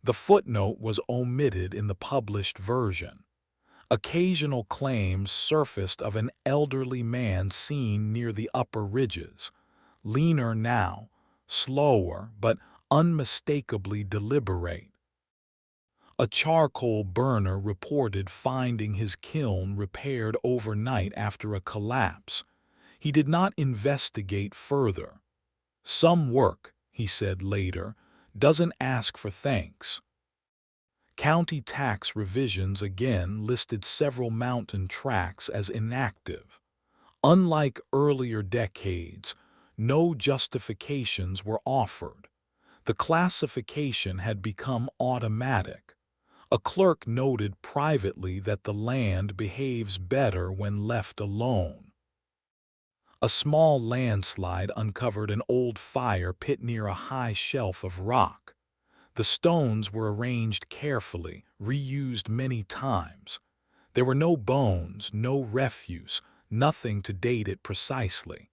The footnote was omitted in the published version. Occasional claims surfaced of an elderly man seen near the upper ridges, leaner now, slower, but unmistakably deliberate. A charcoal burner reported finding his kiln repaired overnight after a collapse. He did not investigate further. "Some work," he said later, "doesn't ask for thanks." County tax revisions again listed several mountain tracts as inactive. Unlike earlier decades, no justifications were offered. The classification had become automatic. A clerk noted privately that the land behaves better when left alone. A small landslide uncovered an old fire pit near a high shelf of rock. The stones were arranged carefully, reused many times. There were no bones, no refuse, nothing to date it precisely.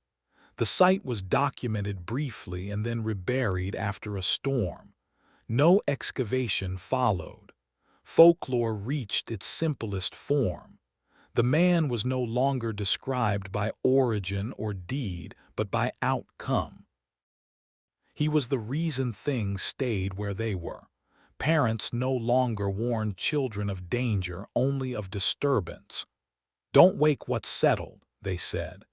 The site was documented briefly and then reburied after a storm. No excavation followed. Folklore reached its simplest form. The man was no longer described by origin or deed, but by outcome. He was the reason things stayed where they were. Parents no longer warned children of danger, only of disturbance. "Don't wake what's settled," they said.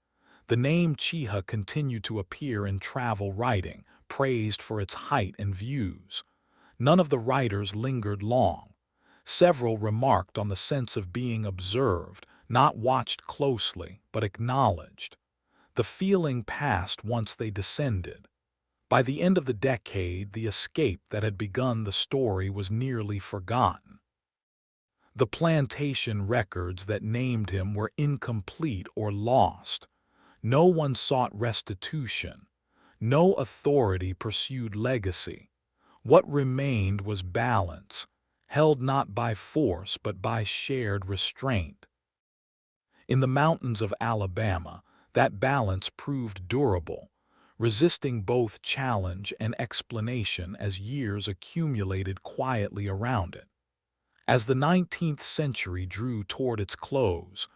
The name Cheetah continued to appear in travel writing, praised for its height and views. None of the writers lingered long. Several remarked on the sense of being observed, not watched closely, but acknowledged. The feeling passed once they descended. By the end of the decade, the escape that had begun the story was nearly forgotten. The plantation records that named him were incomplete or lost. No one sought restitution. No authority pursued legacy. What remained was balance, held not by force but by shared restraint. In the mountains of Alabama, that balance proved durable, resisting both challenge and explanation as years accumulated quietly around it. As the 19th century drew toward its close,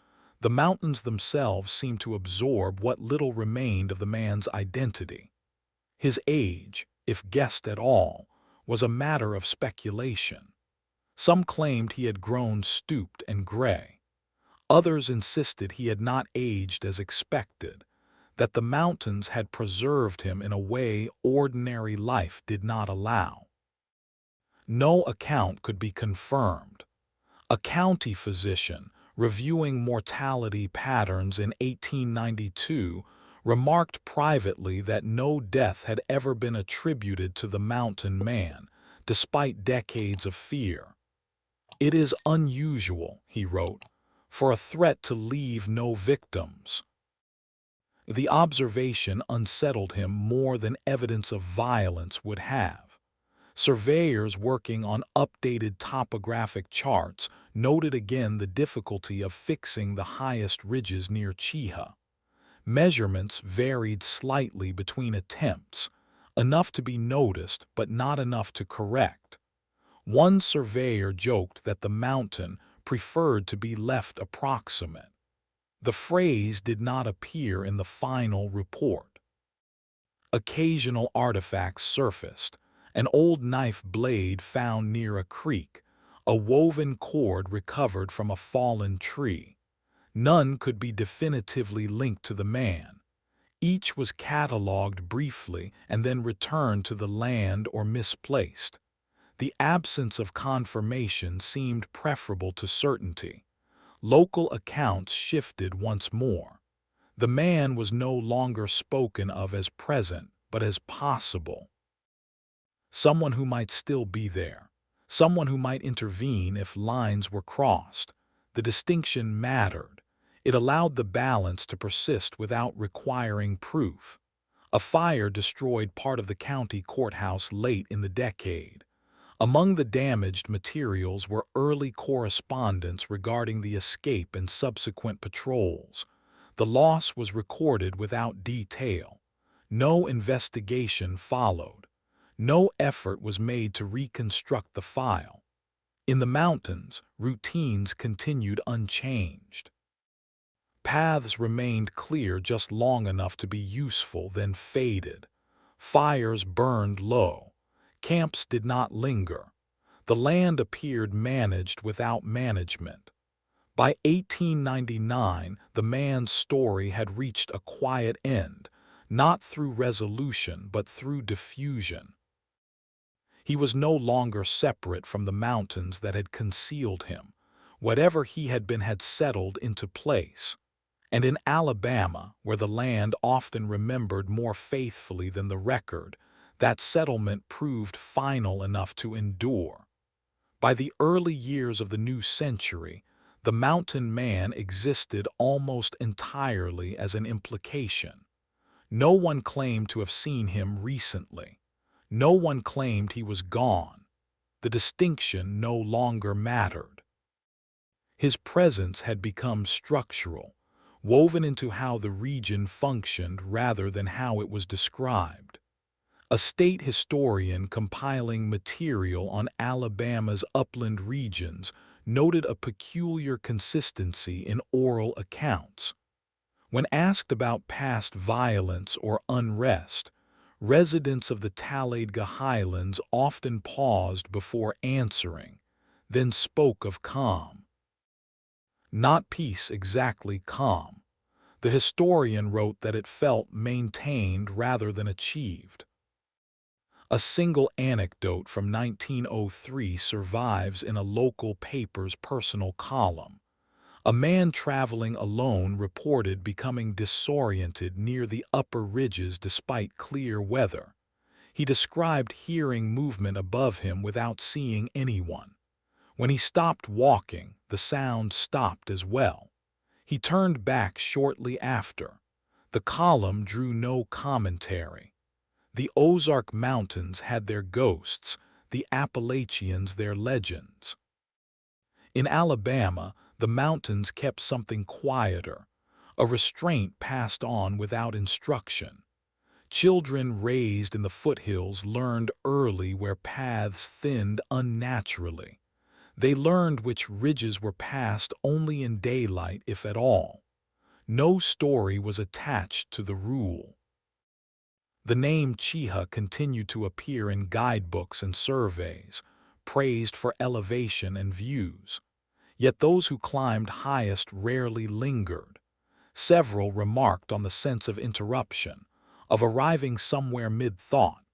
the mountains themselves seemed to absorb what little remained of the man's identity. His age, if guessed at all, was a matter of speculation. Some claimed he had grown stooped and gray. Others insisted he had not aged as expected, that the mountains had preserved him in a way ordinary life did not allow. No account could be confirmed. A county physician, reviewing mortality patterns in 1892, remarked privately that no death had ever been attributed to the mountain man, despite decades of fear. "It is unusual," he wrote, "for a threat to leave no victims." The observation unsettled him more than evidence of violence would have. Surveyors working on updated topographic charts noted again the difficulty of fixing the highest ridges near Cheeha. Measurements varied slightly between attempts, enough to be noticed but not enough to correct. One surveyor joked that the mountain preferred to be left approximate. The phrase did not appear in the final report. Occasional artifacts surfaced: an old knife blade found near a creek, a woven cord recovered from a fallen tree. None could be definitively linked to the man. Each was catalogued briefly and then returned to the land or misplaced. The absence of confirmation seemed preferable to certainty. Local accounts shifted once more. The man was no longer spoken of as present, but as possible. Someone who might still be there. Someone who might intervene if lines were crossed. The distinction mattered. It allowed the balance to persist without requiring proof. A fire destroyed part of the county courthouse late in the decade. Among the damaged materials were early correspondence regarding the escape and subsequent patrols. The loss was recorded without detail. No investigation followed. No effort was made to reconstruct the file. In the mountains, routines continued unchanged. Paths remained clear just long enough to be useful, then faded. Fires burned low. Camps did not linger. The land appeared managed without management. By 1899, the man's story had reached a quiet end, not through resolution but through diffusion. He was no longer separate from the mountains that had concealed him. Whatever he had been had settled into place. And in Alabama, where the land often remembered more faithfully than the record, that settlement proved final enough to endure. By the early years of the new century, the mountain man existed almost entirely as an implication. No one claimed to have seen him recently. No one claimed he was gone. The distinction no longer mattered. His presence had become structural, woven into how the region functioned rather than how it was described. A state historian compiling material on Alabama's upland regions noted a peculiar consistency in oral accounts. When asked about past violence or unrest, residents of the Talladega Highlands often paused before answering, then spoke of calm. Not peace exactly, calm. The historian wrote that it felt maintained rather than achieved. A single anecdote from 1903 survives in a local paper's personal column. A man traveling alone reported becoming disoriented near the upper ridges despite clear weather. He described hearing movement above him without seeing anyone. When he stopped walking, the sound stopped as well. He turned back shortly after. The column drew no commentary. The Ozark Mountains had their ghosts, the Appalachians their legends. In Alabama, the mountains kept something quieter, a restraint passed on without instruction. Children raised in the foothills learned early where paths thinned unnaturally. They learned which ridges were passed only in daylight, if at all. No story was attached to the rule. The name Cheetah continued to appear in guidebooks and surveys, praised for elevation and views. Yet those who climbed highest rarely lingered. Several remarked on the sense of interruption, of arriving somewhere mid-thought.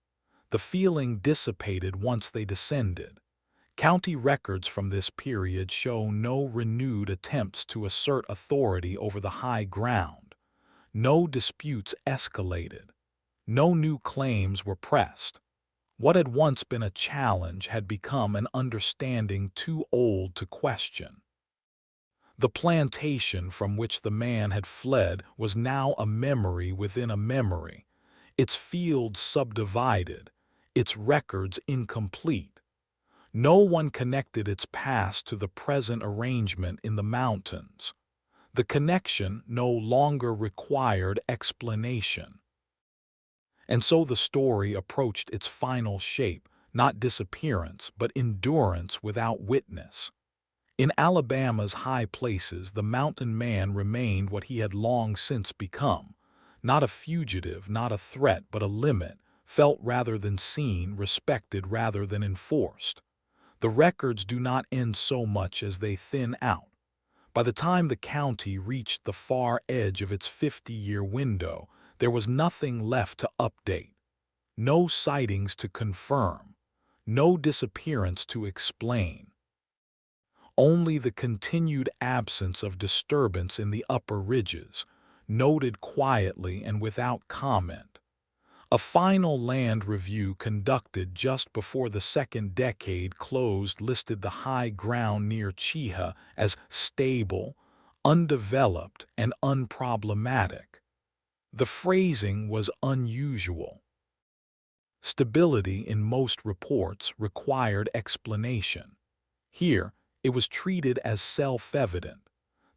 The feeling dissipated once they descended. County records from this period show no renewed attempts to assert authority over the high ground. No disputes escalated. No new claims were pressed. What had once been a challenge had become an understanding too old to question. The plantation from which the man had fled was now a memory within a memory, its fields subdivided, its records incomplete. No one connected its past to the present arrangement in the mountains. The connection no longer required explanation. And so the story approached its final shape, not disappearance, but endurance without witness. In Alabama's high places, the mountain man remained what he had long since become, not a fugitive, not a threat, but a limit, felt rather than seen, respected rather than enforced. The records do not end so much as they thin out. By the time the county reached the far edge of its 50-year window, there was nothing left to update, no sightings to confirm, no disappearance to explain. Only the continued absence of disturbance in the upper ridges, noted quietly and without comment. A final land review conducted just before the second decade closed listed the high ground near Cheetah as stable, undeveloped, and unproblematic. The phrasing was unusual. Stability in most reports required explanation. Here, it was treated as self-evident.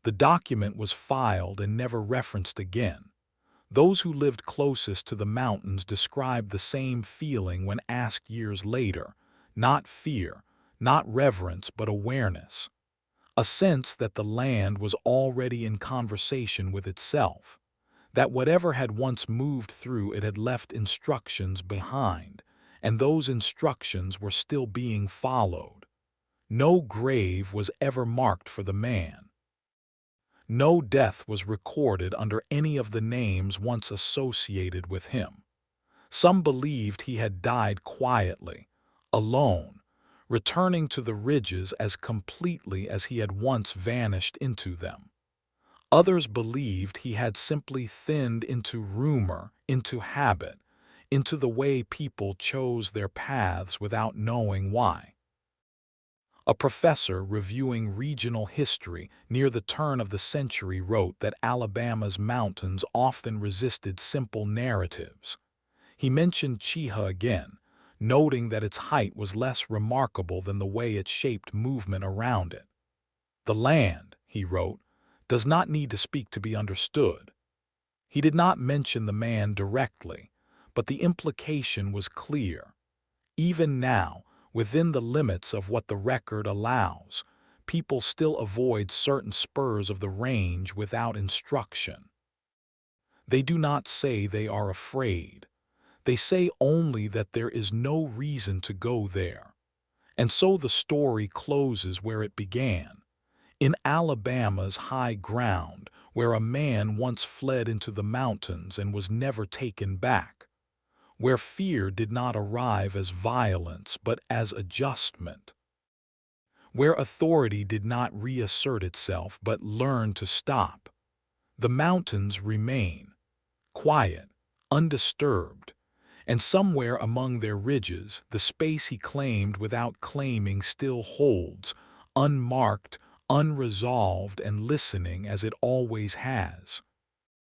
The document was filed and never referenced again. Those who lived closest to the mountains described the same feeling when asked years later, not fear, not reverence, but awareness. A sense that the land was already in conversation with itself, that whatever had once moved through it had left instructions behind, and those instructions were still being followed. No grave was ever marked for the man. No death was recorded under any of the names once associated with him. Some believed he had died quietly, alone, returning to the ridges as completely as he had once vanished into them. Others believed he had simply thinned into rumor, into habit, into the way people chose their paths without knowing why. A professor reviewing regional history near the turn of the century wrote that Alabama's mountains often resisted simple narratives. He mentioned Cheetah again, noting that its height was less remarkable than the way it shaped movement around it. The land, he wrote, does not need to speak to be understood. He did not mention the man directly, but the implication was clear. Even now, within the limits of what the record allows, people still avoid certain spurs of the range without instruction. They do not say they are afraid. They say only that there is no reason to go there. And so the story closes where it began, in Alabama's high ground, where a man once fled into the mountains and was never taken back, where fear did not arrive as violence but as adjustment, where authority did not reassert itself but learn to stop. The mountains remain, quiet, undisturbed, and somewhere among their ridges the space he claimed without claiming still holds, unmarked, unresolved, and listening as it always has.